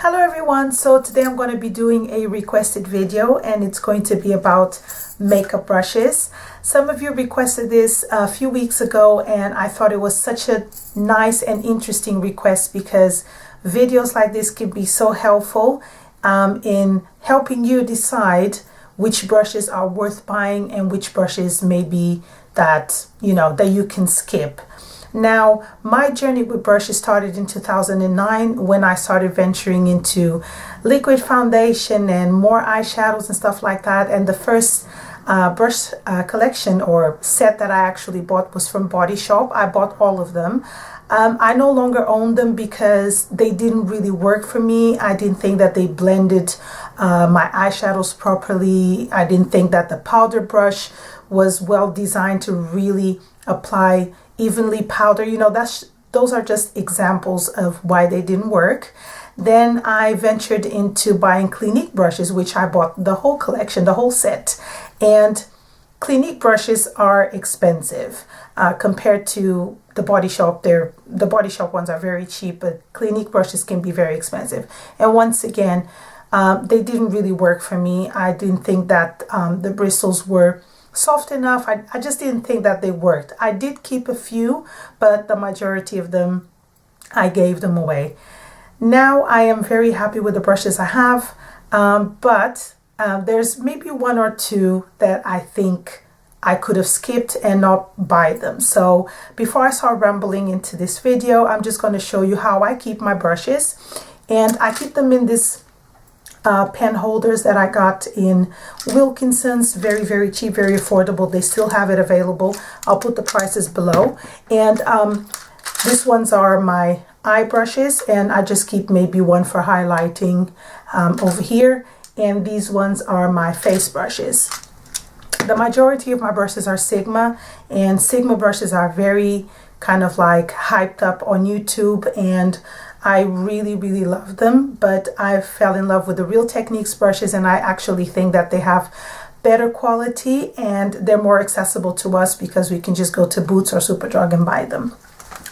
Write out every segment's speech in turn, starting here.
Hello everyone, so today I'm going to be doing a requested video and it's going to be about makeup brushes. Some of you requested this a few weeks ago and I thought it was such a nice and interesting request because videos like this can be so helpful in helping you decide which brushes are worth buying and which brushes maybe that you can skip. Now, my journey with brushes started in 2009 when I started venturing into liquid foundation and more eyeshadows and stuff like that. And the first brush collection or set that I actually bought was from Body Shop. I bought all of them. I no longer own them because they didn't really work for me. I didn't think that they blended my eyeshadows properly. I didn't think that the powder brush was well designed to really apply evenly powder. Those are just examples of why they didn't work. Then I ventured into buying Clinique brushes, which I bought the whole collection, the whole set. And Clinique brushes are expensive compared to the Body Shop. The Body Shop ones are very cheap, but Clinique brushes can be very expensive. And once again, they didn't really work for me. I didn't think that the bristles were soft enough. I just didn't think that they worked. I did keep a few, but the majority of them, I gave them away. Now I am very happy with the brushes I have, but there's maybe one or two that I think I could have skipped and not buy them. So before I start rambling into this video, I'm just going to show you how I keep my brushes. And I keep them in this pen holders that I got in Wilkinson's. Very, very cheap, very affordable. They still have it available. I'll put the prices below. And these ones are my eye brushes, and I just keep maybe one for highlighting over here. And these ones are my face brushes. The majority of my brushes are Sigma, and Sigma brushes are very kind of like hyped up on YouTube, and I really, really love them. But I fell in love with the Real Techniques brushes, and I actually think that they have better quality and they're more accessible to us because we can just go to Boots or Superdrug and buy them.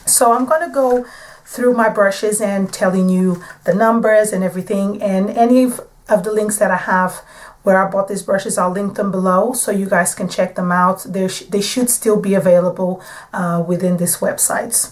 So I'm going to go through my brushes and telling you the numbers and everything, and any of the links that I have where I bought these brushes, I'll link them below so you guys can check them out. They should still be available within these websites.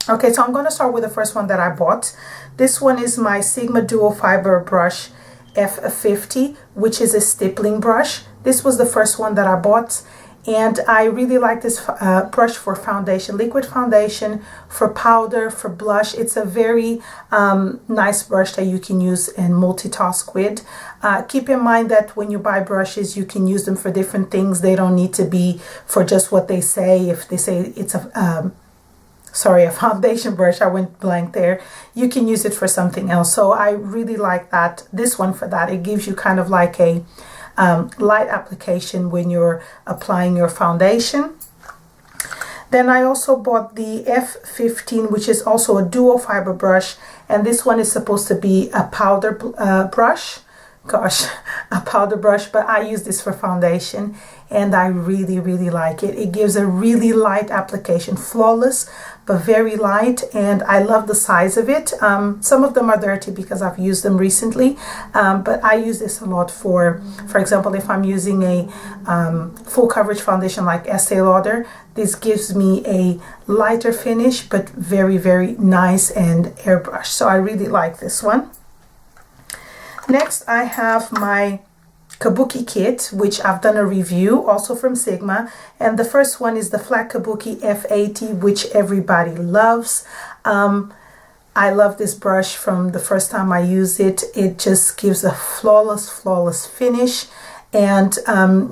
Okay, so I'm going to start with the first one that I bought. This one is my Sigma Duo Fiber Brush F50, which is a stippling brush. This was the first one that I bought, and I really like this brush for foundation, liquid foundation, for powder, for blush. It's a very nice brush that you can use and multitask with. Keep in mind that when you buy brushes, you can use them for different things. They don't need to be for just what they say. If they say it's a foundation brush, I went blank there, you can use it for something else. So I really like this one for that. It gives you kind of like a light application when you're applying your foundation. Then I also bought the F15, which is also a duo fiber brush, and this one is supposed to be a powder brush. Gosh, a powder brush, but I use this for foundation and I really, really like it. It gives a really light application, flawless but very light, and I love the size of it. Some of them are dirty because I've used them recently, but I use this a lot for example, if I'm using a full coverage foundation like Estee Lauder. This gives me a lighter finish but very, very nice and airbrush. So I really like this one. Next, I have my kabuki kit, which I've done a review also from Sigma, and the first one is the flat kabuki F80, which everybody loves. I love this brush from the first time I used it. It just gives a flawless finish, and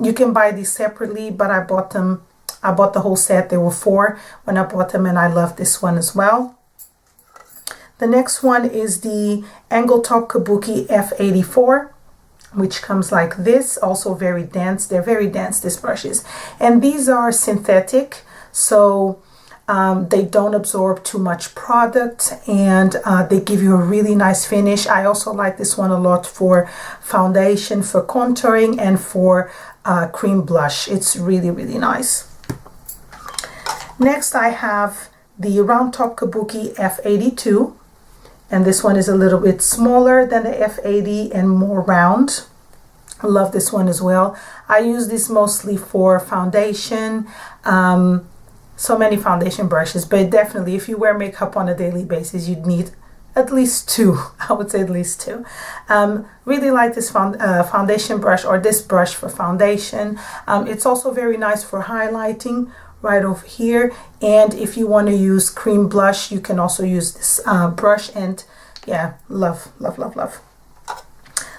you can buy these separately, but I bought the whole set. There were 4 when I bought them, and I love this one as well. The next one is the Angle Top Kabuki F84, which comes like this, also very dense. They're very dense, these brushes. And these are synthetic, so they don't absorb too much product, and they give you a really nice finish. I also like this one a lot for foundation, for contouring, and for cream blush. It's really, really nice. Next, I have the Round Top Kabuki F82. And this one is a little bit smaller than the F80 and more round. I love this one as well. I use this mostly for foundation. So many foundation brushes, but definitely if you wear makeup on a daily basis, you'd need at least two. I would say at least two. Really like this foundation brush, or this brush for foundation. It's also very nice for highlighting right over here. And if you want to use cream blush, you can also use this brush. And yeah, love, love, love, love.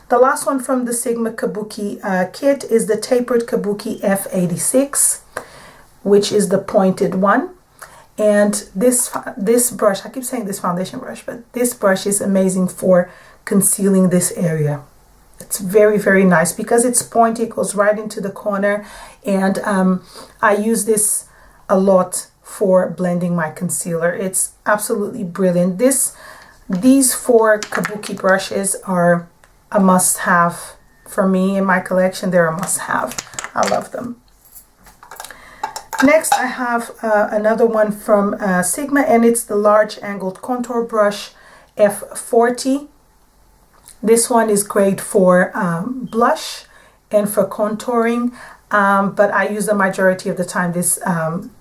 The last one from the Sigma Kabuki kit is the tapered Kabuki F86, which is the pointed one. And this brush, I keep saying this foundation brush, but this brush is amazing for concealing this area. It's very, very nice because it's pointy, it goes right into the corner. And I use this a lot for blending my concealer. It's absolutely brilliant. These 4 Kabuki brushes are a must-have for me in my collection. They're a must-have. I love them. Next, I have another one from Sigma, and it's the large angled contour brush F40. This one is great for blush and for contouring, but I use the majority of the time this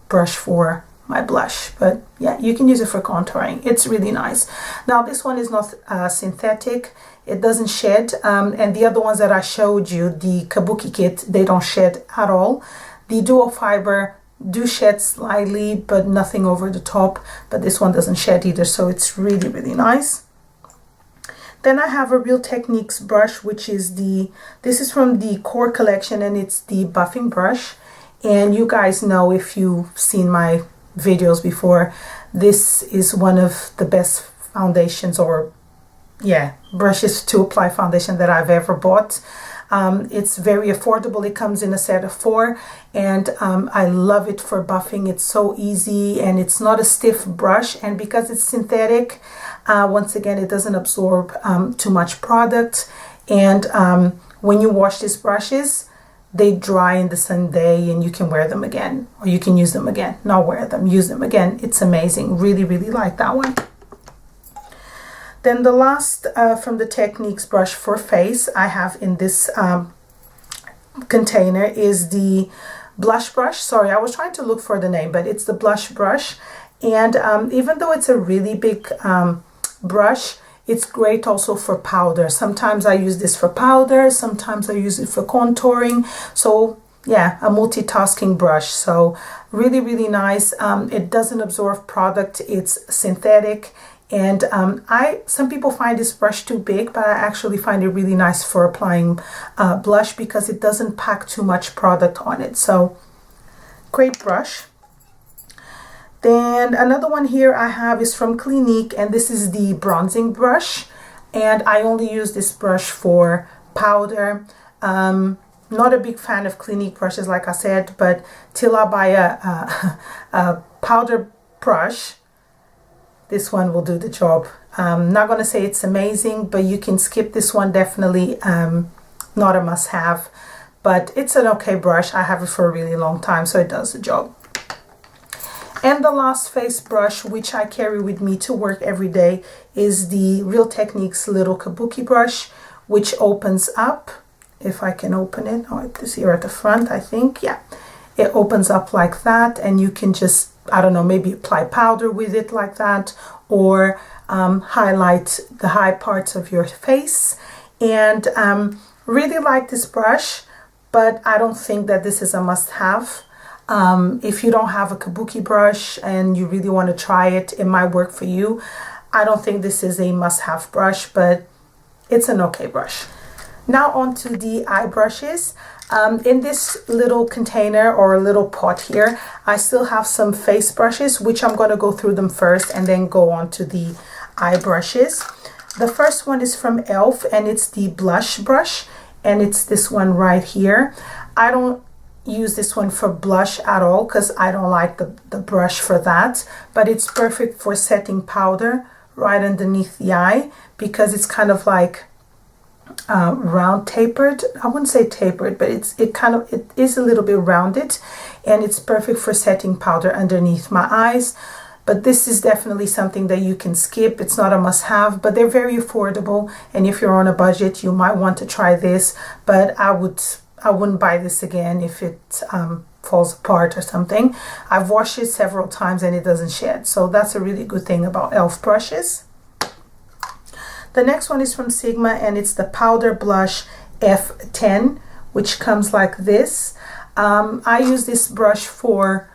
brush for my blush. But yeah, you can use it for contouring. It's really nice. Now, this one is not synthetic. It doesn't shed, and the other ones that I showed you, the Kabuki kit, they don't shed at all. The dual fiber do shed slightly, but nothing over the top. But this one doesn't shed either, so it's really, really nice. Then I have a Real Techniques brush, which is this is from the Core collection, and it's the buffing brush. And you guys know, if you've seen my videos before, this is one of the best foundations, or yeah, brushes to apply foundation that I've ever bought. It's very affordable. It comes in a set of 4, and I love it for buffing. It's so easy, and it's not a stiff brush, and because it's synthetic, once again, it doesn't absorb too much product. And when you wash these brushes, they dry in the same day, and you can wear them again, or you can use them again. Not wear them, use them again. It's amazing. Really, really like that one. Then the last from the Techniques brush for face I have in this container is the blush brush. Sorry, I was trying to look for the name, but it's the blush brush. And even though it's a really big brush, it's great also for powder. Sometimes I use this for powder, sometimes I use it for contouring. So yeah, a multitasking brush. So really, really nice. It doesn't absorb product. It's synthetic. And some people find this brush too big, but I actually find it really nice for applying blush because it doesn't pack too much product on it. So great brush. Then another one here I have is from Clinique, and this is the bronzing brush. And I only use this brush for powder. Not a big fan of Clinique brushes, like I said, but till I buy a powder brush, this one will do the job. Not going to say it's amazing, but you can skip this one. Definitely not a must-have, but it's an okay brush. I have it for a really long time, so it does the job. And the last face brush, which I carry with me to work every day, is the Real Techniques little Kabuki brush, which opens up. If I can open it, oh, it's here at the front, I think. Yeah, it opens up like that, and you can just, I don't know, maybe apply powder with it like that, or highlight the high parts of your face. And really like this brush, but I don't think that this is a must-have. If you don't have a Kabuki brush and you really want to try it, it might work for you. I don't think this is a must-have brush, but it's an okay brush. Now on to the eye brushes. In this little container or little pot here, I still have some face brushes, which I'm going to go through them first and then go on to the eye brushes. The first one is from e.l.f. and it's the blush brush, and it's this one right here. I don't use this one for blush at all because I don't like the brush for that, but it's perfect for setting powder right underneath the eye because it's kind of like round tapered. I wouldn't say tapered, but it is a little bit rounded, and it's perfect for setting powder underneath my eyes. but this is definitely something that you can skip. It's not a must-have, but they're very affordable, and if you're on a budget, you might want to try this. But I wouldn't buy this again if it falls apart or something. I've washed it several times and it doesn't shed, so that's a really good thing about e.l.f. brushes. The next one is from Sigma, and it's the Powder Blush F10, which comes like this. I use this brush for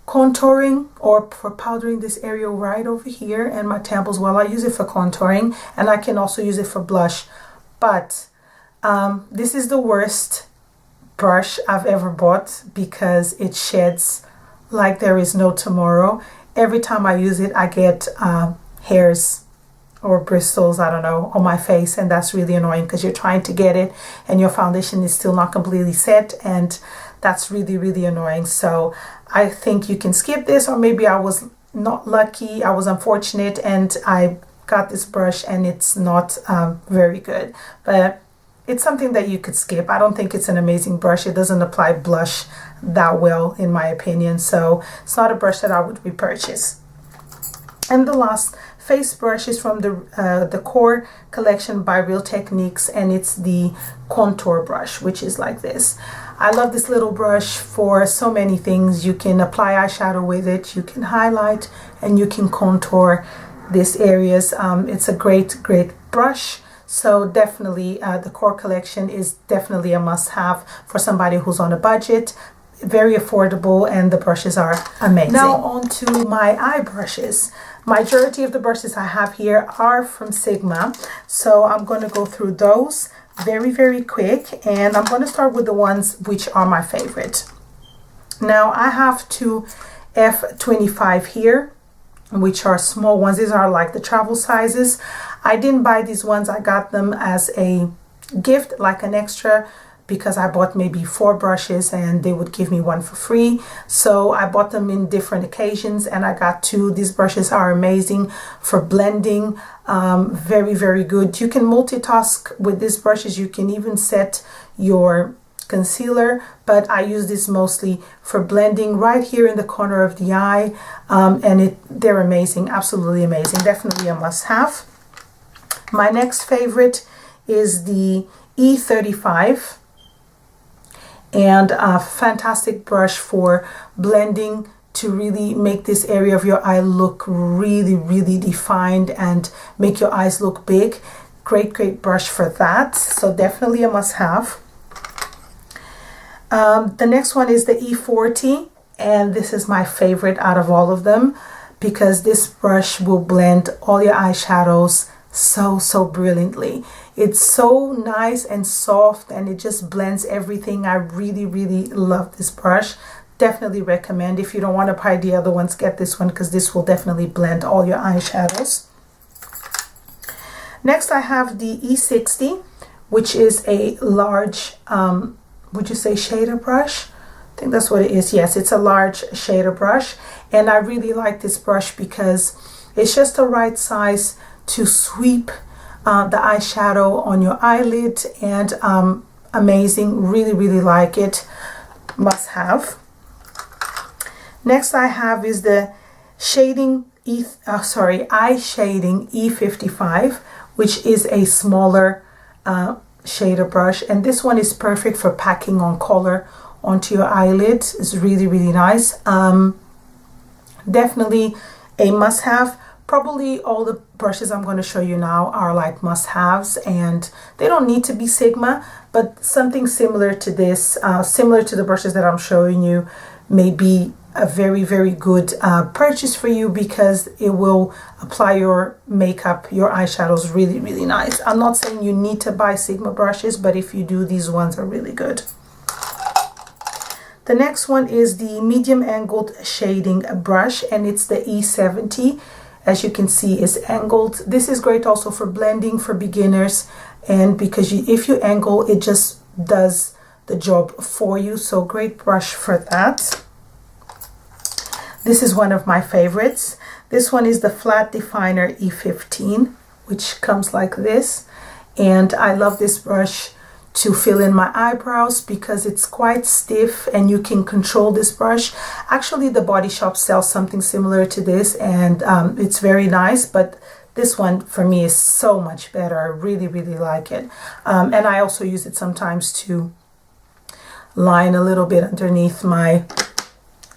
contouring or for powdering this area right over here and my temples. Well, I use it for contouring, and I can also use it for blush, but this is the worst brush I've ever bought because it sheds like there is no tomorrow. Every time I use it, I get hairs or bristles, I don't know, on my face, and that's really annoying because you're trying to get it and your foundation is still not completely set, and that's really, really annoying. So I think you can skip this, or maybe I was not lucky, I was unfortunate and I got this brush and it's not very good, but it's something that you could skip. I don't think it's an amazing brush. It doesn't apply blush that well in my opinion, so it's not a brush that I would repurchase. And the last face brush is from the Core collection by Real Techniques, and it's the contour brush, which is like this. I love this little brush for so many things. You can apply eyeshadow with it, you can highlight, and you can contour these areas. It's a great brush. So definitely the Core collection is definitely a must-have for somebody who's on a budget. Very affordable, and the brushes are amazing. Now on to my eye brushes. Majority of the brushes I have here are from Sigma, so I'm going to go through those very quick, and I'm going to start with the ones which are my favorite. Now I have two F25 here, which are small ones. These are like the travel sizes. I didn't buy these ones, I got them as a gift, like an extra, because I bought maybe 4 brushes and they would give me one for free. So I bought them in different occasions and I got 2. These brushes are amazing for blending, very good. You can multitask with these brushes. You can even set your concealer, but I use this mostly for blending right here in the corner of the eye, and they're amazing, absolutely amazing, definitely a must-have. My next favorite is the E35, and a fantastic brush for blending to really make this area of your eye look really defined and make your eyes look big. Great brush for that, so definitely a must-have. The next one is the E40, and this is my favorite out of all of them because this brush will blend all your eyeshadows so brilliantly. It's so nice and soft, and it just blends everything. I really love this brush. Definitely recommend. If you don't want to buy the other ones, get this one because this will definitely blend all your eyeshadows. Next I have the E60, which is a large would you say shader brush? I think that's what it is. Yes, it's a large shader brush, and I really like this brush because it's just the right size to sweep the eyeshadow on your eyelid, and amazing, really like it, must have. Next I have is the eye shading E55, which is a smaller shader brush, and this one is perfect for packing on color onto your eyelid. It's really nice. Definitely a must-have. Probably all the brushes I'm going to show you now are like must-haves, and they don't need to be Sigma, but something similar to this, similar to the brushes that I'm showing you, may be a very good purchase for you because it will apply your makeup, your eyeshadows really nice. I'm not saying you need to buy Sigma brushes, but if you do, these ones are really good. The next one is the medium angled shading brush, and it's the E70. As you can see, is angled. This is great also for blending for beginners, and because if you angle, it just does the job for you. So great brush for that. This is one of my favorites. This one is the Flat Definer E15, which comes like this, and I love this brush to fill in my eyebrows because it's quite stiff and you can control this brush. Actually, the Body Shop sells something similar to this, and it's very nice, but this one for me is so much better. I really, really like it. And I also use it sometimes to line a little bit underneath my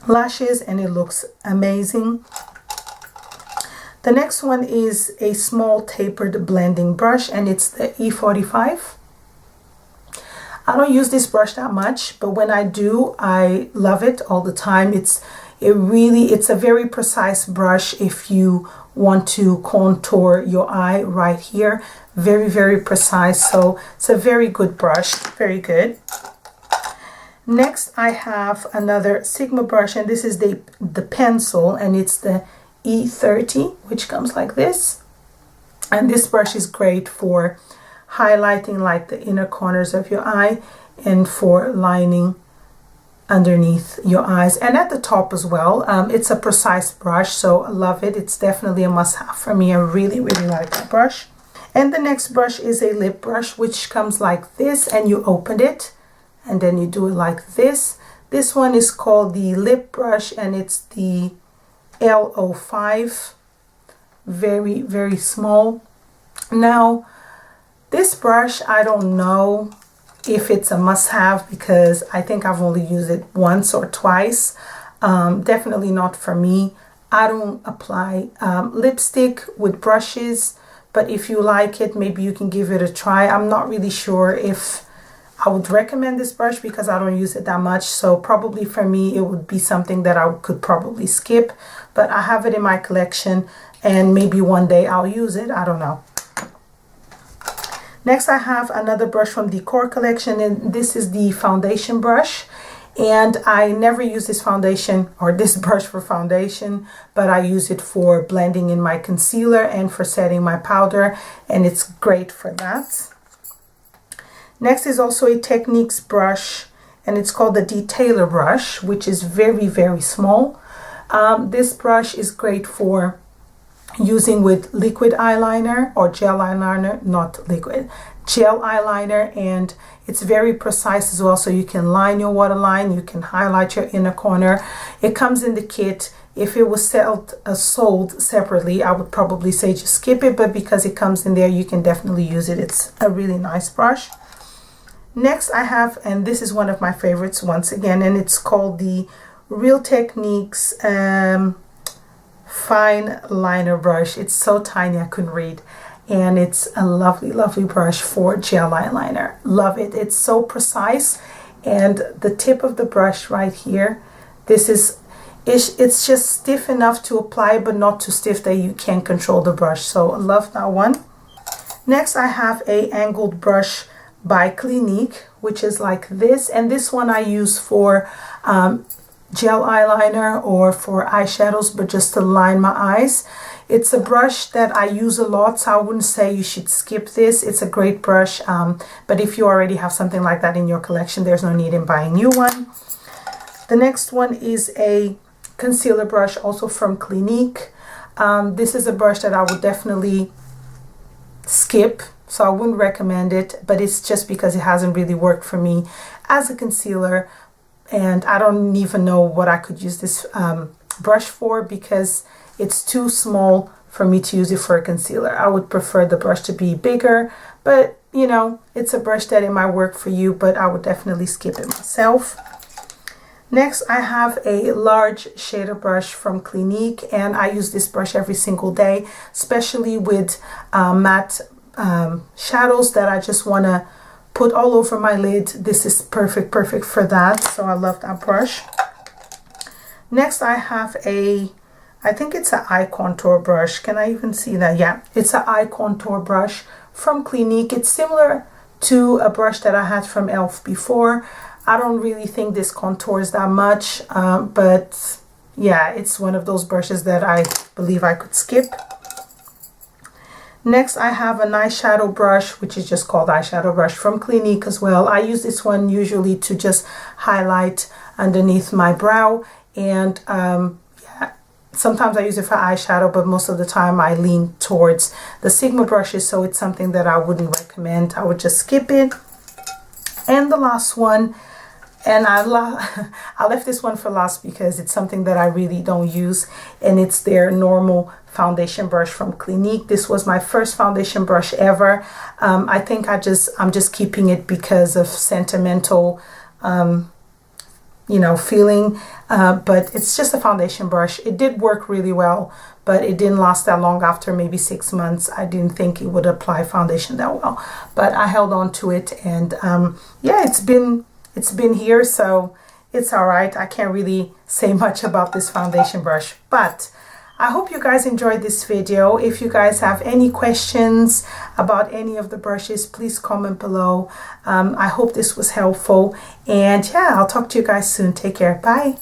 lashes, and it looks amazing. The next one is a small tapered blending brush, and it's the E45. I don't use this brush that much, but when I do, I love it all the time. It's a very precise brush if you want to contour your eye right here. Very, very precise. So it's a very good brush. Very good. Next, I have another Sigma brush, and this is the pencil, and it's the E30, which comes like this. And this brush is great for highlighting like the inner corners of your eye and for lining underneath your eyes and at the top as well. It's a precise brush, so I love it. It's definitely a must-have for me. I really, really like that brush. And the next brush is a lip brush, which comes like this, and you open it and then you do it like this. This one is called the lip brush, and it's the L05. Very, very small. Now, this brush, I don't know if it's a must-have because I think I've only used it once or twice. Definitely not for me. I don't apply lipstick with brushes, but if you like it, maybe you can give it a try. I'm not really sure if I would recommend this brush because I don't use it that much. So probably for me, it would be something that I could probably skip, but I have it in my collection and maybe one day I'll use it. I don't know. Next, I have another brush from the Core collection, and this is the foundation brush. And I never use this foundation or this brush for foundation, but I use it for blending in my concealer and for setting my powder, and it's great for that. Next is also a Techniques brush, and it's called the Detailer brush, which is very, very small. This brush is great for using with liquid eyeliner or gel eyeliner, not liquid, gel eyeliner, and it's very precise as well, so you can line your waterline, you can highlight your inner corner. It comes in the kit. If it was sold separately, I would probably say just skip it, but because it comes in there, you can definitely use it. It's a really nice brush. Next I have, and this is one of my favorites once again, and it's called the Real Techniques fine liner brush. It's so tiny I couldn't read, and it's a lovely, lovely brush for gel eyeliner. Love it. It's so precise, and the tip of the brush right here, it's just stiff enough to apply, but not too stiff that you can't control the brush. So I love that one. Next, I have a angled brush by Clinique, which is like this, and this one I use for gel eyeliner or for eyeshadows, but just to line my eyes. It's a brush that I use a lot, so I wouldn't say you should skip this. It's a great brush, but if you already have something like that in your collection, there's no need in buying a new one. The next one is a concealer brush, also from Clinique. This is a brush that I would definitely skip, so I wouldn't recommend it, but it's just because it hasn't really worked for me as a concealer, and I don't even know what I could use this brush for because it's too small for me to use it for a concealer. I would prefer the brush to be bigger, but you know, it's a brush that it might work for you, but I would definitely skip it myself. Next, I have a large shader brush from Clinique, and I use this brush every single day, especially with matte shadows that I just want to put all over my lid. This is perfect for that, so I love that brush. Next, I have I think it's an eye contour brush. Can I even see that? Yeah, it's an eye contour brush from Clinique. It's similar to a brush that I had from e.l.f. before. I don't really think this contours that much, but yeah, it's one of those brushes that I believe I could skip. Next, I have an eyeshadow brush, which is just called eyeshadow brush from Clinique as well. I use this one usually to just highlight underneath my brow, and yeah, sometimes I use it for eyeshadow, but most of the time I lean towards the Sigma brushes, so it's something that I wouldn't recommend. I would just skip it. And the last one, and I left this one for last because it's something that I really don't use, and it's their normal foundation brush from Clinique. This was my first foundation brush ever. I think I'm just keeping it because of sentimental feeling, but it's just a foundation brush. It did work really well, but it didn't last that long. After maybe 6 months, I didn't think it would apply foundation that well, but I held on to it, and yeah, it's been here, so it's all right. I can't really say much about this foundation brush, but I hope you guys enjoyed this video. If you guys have any questions about any of the brushes, please comment below. I hope this was helpful, and yeah, I'll talk to you guys soon. Take care. Bye.